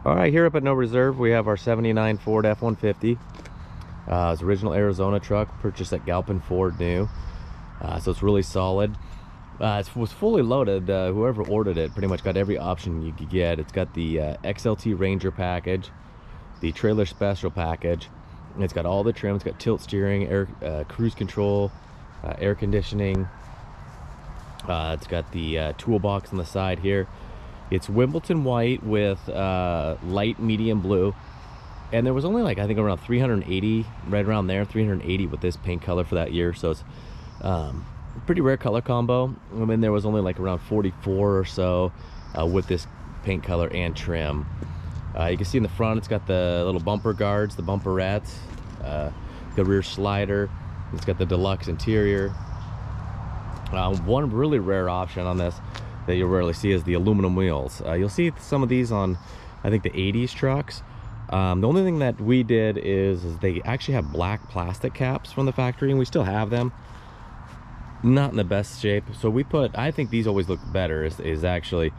All right, here up at No Reserve, we have our 79 Ford F-150. It's original Arizona truck, purchased at Galpin Ford new. So it's really solid. It was fully loaded. Whoever ordered it pretty much got every option you could get. It's got the XLT Ranger package, the trailer special package. And it's got all the trim. It's got tilt steering, air, cruise control, air conditioning. It's got the toolbox on the side here. It's Wimbledon white with light medium blue, and there was only like I think around 380, right around there, 380 with this paint color for that year. So it's pretty rare color combo. I mean, there was only like around 44 or so with this paint color and trim. You can see in the front it's got the little bumper guards, the bumperettes, the rear slider. It's got the deluxe interior. One really rare option on this that you'll rarely see is the aluminum wheels. You'll see some of these on, I think, the 80s trucks. The only thing that we did is they actually have black plastic caps from the factory, and we still have them. Not in the best shape. So we put, I think these always look better, is actually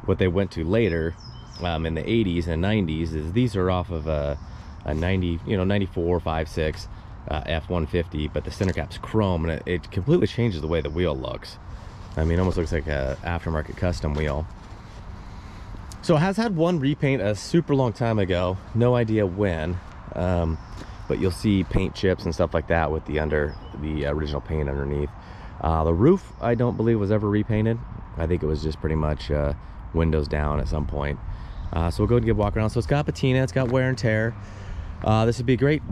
what they went to later in the 80s and 90s, is these are off of a 94, 56 F-150, but the center cap's chrome, and it completely changes the way the wheel looks. I mean, it almost looks like a aftermarket custom wheel. So it has had one repaint a super long time ago, no idea when, but you'll see paint chips and stuff like that with the original paint underneath. The roof, I don't believe, was ever repainted. I think it was just pretty much windows down at some point. So we'll go and give a walk around. So it's got patina, it's got wear and tear. This would be great,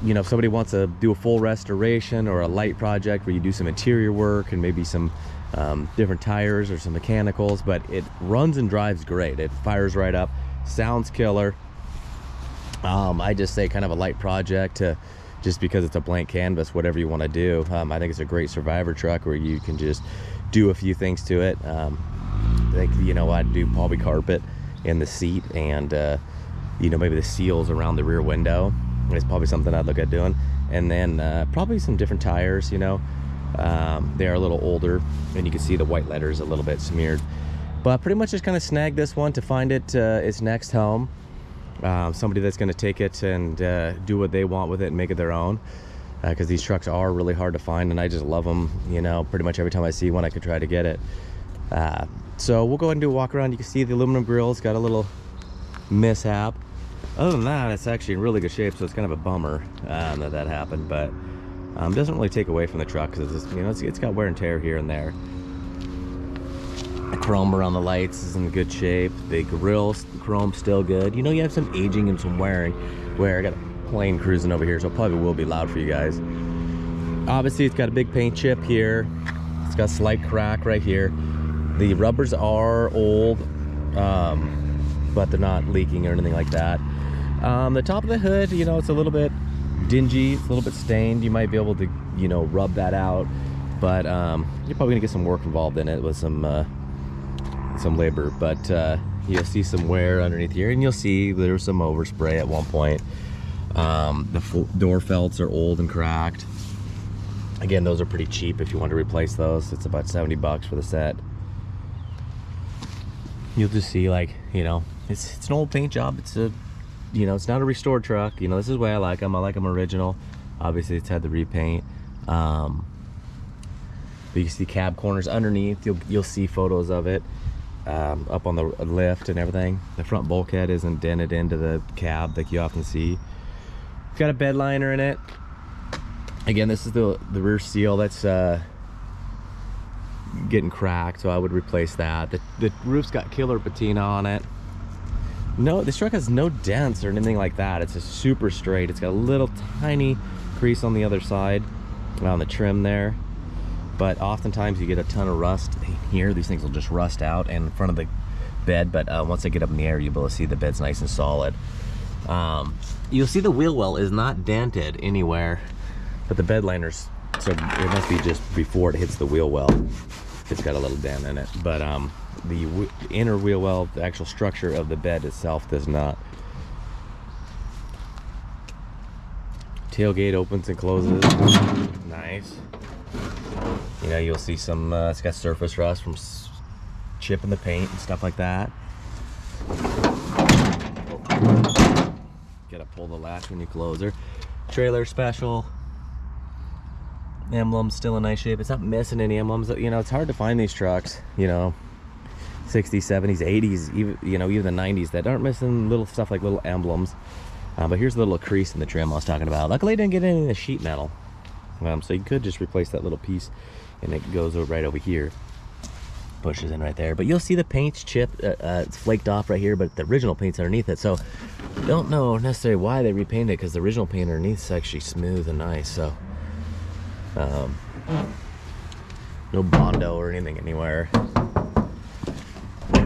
if somebody wants to do a full restoration or a light project where you do some interior work and maybe some different tires or some mechanicals, but it runs and drives great. It fires right up, sounds killer. I just say kind of a light project just because it's a blank canvas, whatever you want to do. I think it's a great survivor truck where you can just do a few things to it. Like, I'd do probably carpet in the seat and maybe the seals around the rear window. It's probably something I'd look at doing. And then probably some different tires. They are a little older, and you can see the white letters a little bit smeared. But pretty much just kind of snagged this one to find it its next home. Somebody that's going to take it and do what they want with it and make it their own, because these trucks are really hard to find, and I just love them. Pretty much every time I see one, I could try to get it. So we'll go ahead and do a walk around. You can see the aluminum grill's got a little mishap. Other than that, it's actually in really good shape, so it's kind of a bummer that happened, but doesn't really take away from the truck, because it's got wear and tear here and there. The chrome around the lights is in good shape. The grill chrome still good. You have some aging and some wearing. I got a plane cruising over here, so it probably will be loud for you guys. Obviously, it's got a big paint chip here. It's got a slight crack right here. The rubbers are old, but they're not leaking or anything like that. The top of the hood, it's a little bit dingy, it's a little bit stained. You might be able to, rub that out, but you're probably gonna get some work involved in it with some labor. But you'll see some wear underneath here, and you'll see there's some overspray at one point. The door felts are old and cracked. Again, those are pretty cheap if you want to replace those. It's about 70 bucks for the set. You'll just see, like, it's an old paint job. It's a it's not a restored truck. This is the way I like them. I like them original. Obviously, it's had the repaint. But you can see cab corners underneath. You'll see photos of it up on the lift and everything. The front bulkhead isn't dented into the cab like you often see. It's got a bed liner in it. Again, this is the rear seal that's getting cracked, so I would replace that. The roof's got killer patina on it. No, this truck has no dents or anything like that. It's just super straight. It's got a little tiny crease on the other side on the trim there, but oftentimes you get a ton of rust here. These things will just rust out in front of the bed, but once they get up in the air, you'll be able to see the bed's nice and solid. You'll see the wheel well is not dented anywhere, but the bed liner's, so it must be just before it hits the wheel well. It's got a little dent in it, but the inner wheel well, the actual structure of the bed itself, does not. Tailgate opens and closes. Nice. You'll see some, it's got surface rust from chipping the paint and stuff like that. Gotta pull the latch when you close her. Trailer special. Emblems still in nice shape. It's not missing any emblems. You know, it's hard to find these trucks, you know, 60s, 70s, 80s, even, you know, even the 90s that aren't missing little stuff like little emblems. But here's a little crease in the trim I was talking about. Luckily I didn't get any of the sheet metal. So you could just replace that little piece and it goes right over here. Pushes in right there. But you'll see the paint's chipped, it's flaked off right here, but the original paint's underneath it. So don't know necessarily why they repainted it, because the original paint underneath is actually smooth and nice. So no Bondo or anything anywhere.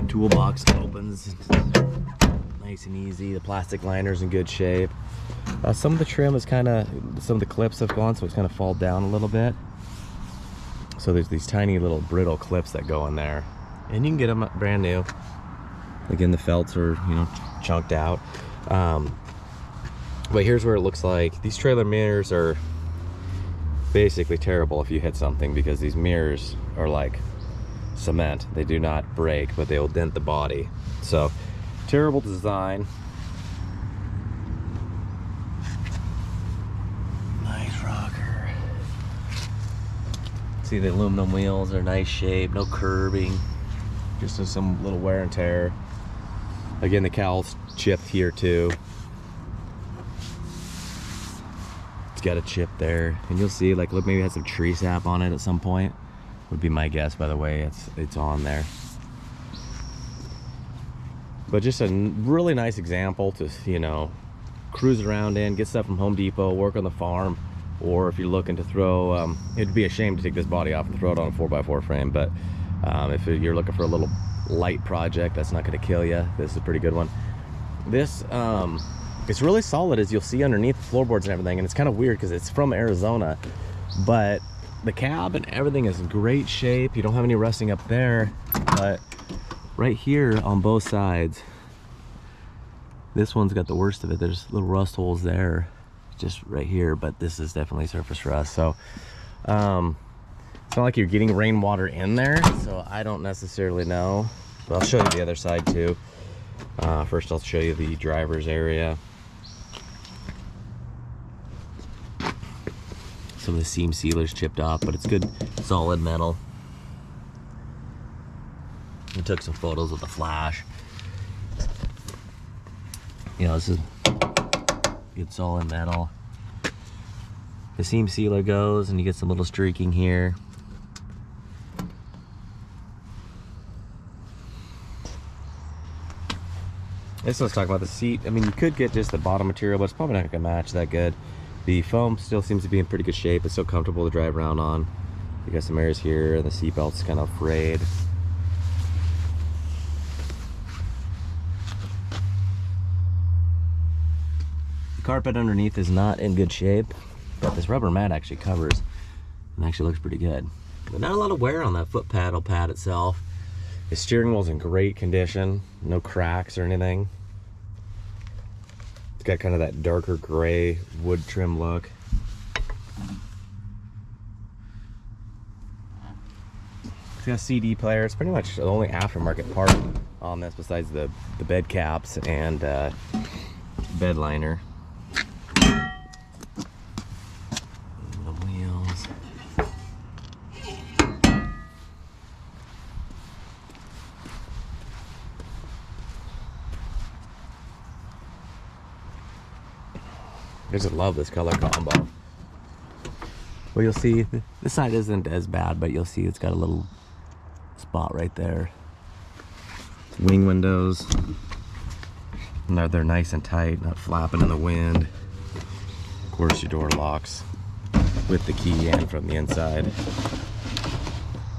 Toolbox opens nice and easy. The plastic liner's in good shape. Some of the trim is kind of, some of the clips have gone, so it's kind of fall down a little bit. So there's these tiny little brittle clips that go in there, and you can get them brand new. Again, the felts are, you know, chunked out. But here's where it looks like these trailer mirrors are basically terrible if you hit something, because these mirrors are like cement. They do not break, but they will dent the body. So terrible design. Nice rocker. See, the aluminum wheels are nice shape, no curbing, just some little wear and tear. Again, the cowl's chipped here too. Got a chip there, and you'll see, like, look, maybe it has some tree sap on it at some point, would be my guess by the way it's on there. But just a really nice example to, you know, cruise around in, get stuff from Home Depot, work on the farm, or if you're looking to throw, it'd be a shame to take this body off and throw it on a 4x4 frame, but if you're looking for a little light project that's not going to kill you, this is a pretty good one. This it's really solid, as you'll see underneath the floorboards and everything, and it's kind of weird because it's from Arizona, but the cab and everything is in great shape. You don't have any rusting up there, but right here on both sides, this one's got the worst of it. There's little rust holes there, just right here, but this is definitely surface rust. So it's not like you're getting rainwater in there, so I don't necessarily know, but I'll show you the other side too. First I'll show you the driver's area. Some of the seam sealers chipped off, but it's good solid metal. I took some photos with the flash. You know, this is good solid metal. The seam sealer goes, and you get some little streaking here. This was talking about the seat. I mean, you could get just the bottom material, but it's probably not gonna match that good. The foam still seems to be in pretty good shape. It's still comfortable to drive around on. You got some areas here, and the seat belt's kind of frayed. The carpet underneath is not in good shape, but this rubber mat actually covers and actually looks pretty good. But not a lot of wear on that foot pedal pad itself. The steering wheel's in great condition, no cracks or anything. It's got kind of that darker gray wood trim look. It's got a CD player. It's pretty much the only aftermarket part on this besides the bed caps and bed liner. The wheels. I just love this color combo. Well, you'll see this side isn't as bad, but you'll see it's got a little spot right there. Wing windows. No, they're nice and tight, not flapping in the wind. Of course, your door locks with the key and from the inside.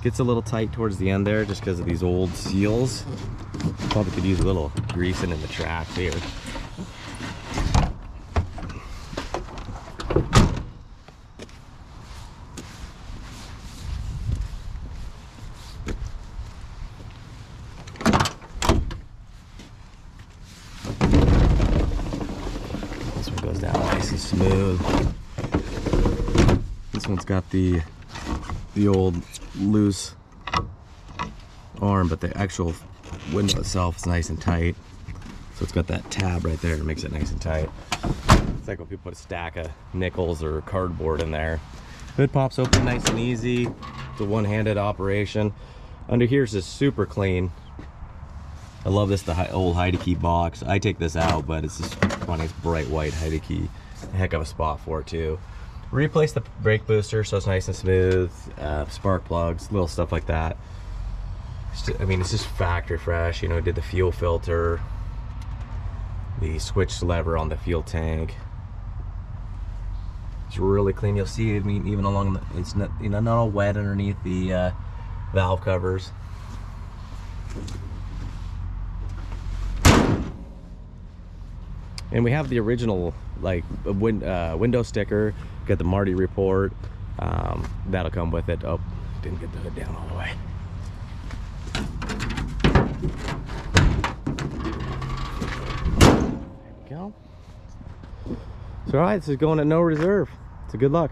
Gets a little tight towards the end there just because of these old seals. Probably could use a little greasing in the track here. Goes down nice and smooth. This one's got the old loose arm, but the actual window itself is nice and tight. So So it's got that tab right there that makes it nice and tight. It's like when people put a stack of nickels or cardboard in there. Hood pops open nice and easy. It's a one-handed operation. Under here is just super clean. I love this, the old Heideke box. I take this out, but it's just funny, it's bright white Heideke. A heck of a spot for it too. Replace the brake booster so it's nice and smooth. Spark plugs, little stuff like that. I mean, it's just factory fresh. You know, did the fuel filter, the switch lever on the fuel tank. It's really clean. You'll see, I mean, even along the, it's not, you know, not all wet underneath the valve covers. And we have the original, like, window sticker. Got the Marty report. That'll come with it. Oh, didn't get the hood down all the way. There we go. So, all right, this is going at no reserve. So good luck.